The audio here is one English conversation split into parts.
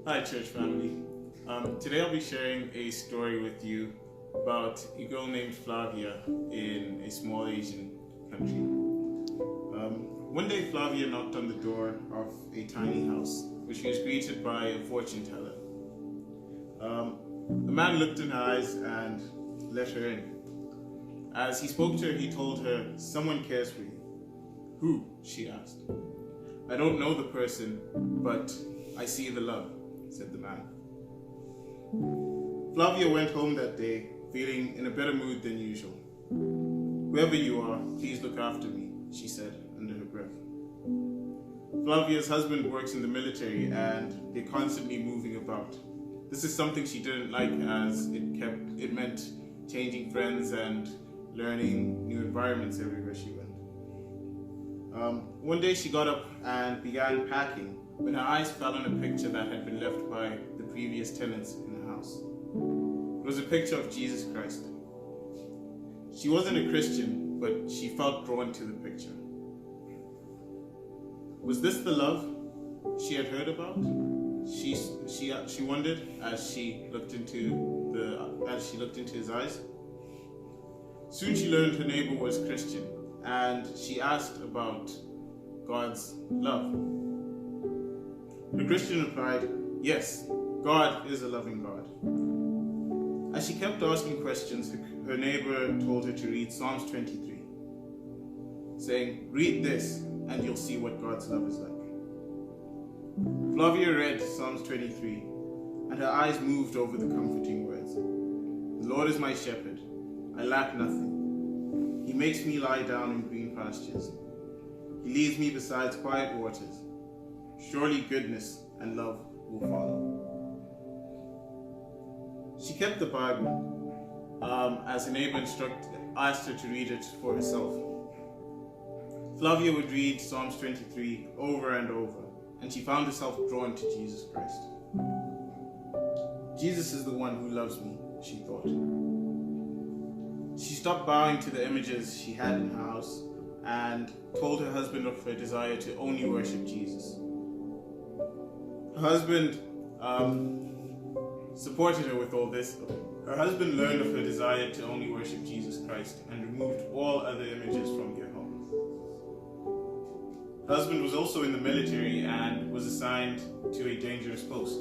Hi, church family. Today I'll be sharing a story with you about a girl named Flavia in a small Asian country. One day, Flavia knocked on the door of a tiny house, where she was greeted by a fortune teller. The man looked in her eyes and let her in. As he spoke to her, he told her, "Someone cares for you." "Who?" she asked. "I don't know the person, but I see the love," said the man. Flavia went home that day, feeling in a better mood than usual. "Whoever you are, please look after me," she said under her breath. Flavia's husband works in the military and they're constantly moving about. This is something she didn't like, as it meant changing friends and learning new environments everywhere she went. One day she got up and began packing when her eyes fell on a picture that had been left by the previous tenants in the house. It was a picture of Jesus Christ. She wasn't a Christian, but she felt drawn to the picture. Was this the love she had heard about? She wondered as she looked into his eyes. Soon she learned her neighbor was Christian, and she asked about God's love. The Christian replied, "Yes, God is a loving God." As she kept asking questions, her neighbor told her to read Psalms 23, saying, "Read this and you'll see what God's love is like." Flavia read Psalms 23 and her eyes moved over the comforting words. "The Lord is my shepherd, I lack nothing. He makes me lie down in green pastures. He leads me beside quiet waters. Surely goodness and love will follow." She kept the Bible, as a neighbor asked her to read it for herself. Flavia would read Psalms 23 over and over, and she found herself drawn to Jesus Christ. "Jesus is the one who loves me," she thought. She stopped bowing to the images she had in her house and told her husband of her desire to only worship Jesus. Her husband supported her with all this. Her husband learned of her desire to only worship Jesus Christ and removed all other images from their home. Her husband was also in the military and was assigned to a dangerous post.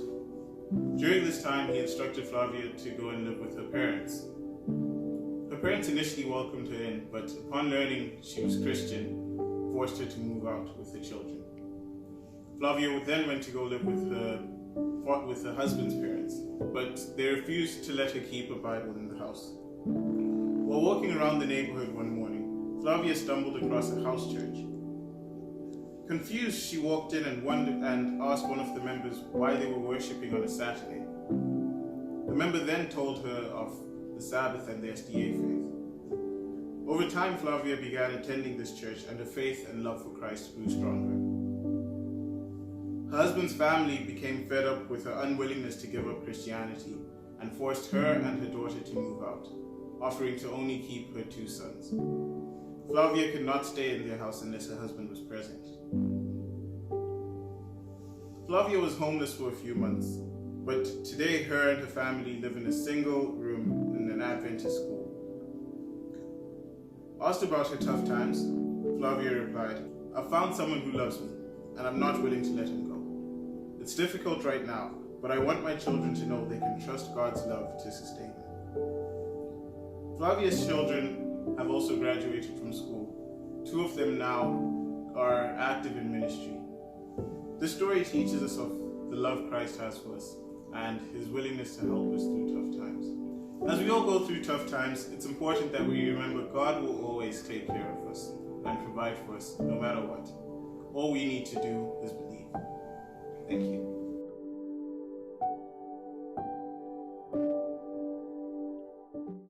During this time, he instructed Flavia to go and live with her parents. Her parents initially welcomed her in, but upon learning she was Christian, forced her to move out with the children. Flavia then went to go live with her husband's parents, but they refused to let her keep a Bible in the house. While walking around the neighborhood one morning, Flavia stumbled across a house church. Confused, she walked in and asked one of the members why they were worshiping on a Saturday. The member then told her of the Sabbath and the SDA faith. Over time, Flavia began attending this church, and her faith and love for Christ grew stronger. Her husband's family became fed up with her unwillingness to give up Christianity and forced her and her daughter to move out, offering to only keep her 2 sons. Flavia could not stay in their house unless her husband was present. Flavia was homeless for a few months, but today her and her family live in a single room in an Adventist school. Asked about her tough times, Flavia replied, "I found someone who loves me, and I'm not willing to let him go. It's difficult right now, but I want my children to know they can trust God's love to sustain them." Flavia's children have also graduated from school. 2 of them now are active in ministry. This story teaches us of the love Christ has for us and his willingness to help us through tough times. As we all go through tough times, it's important that we remember God will always take care of us and provide for us no matter what. All we need to do is believe. Thank you.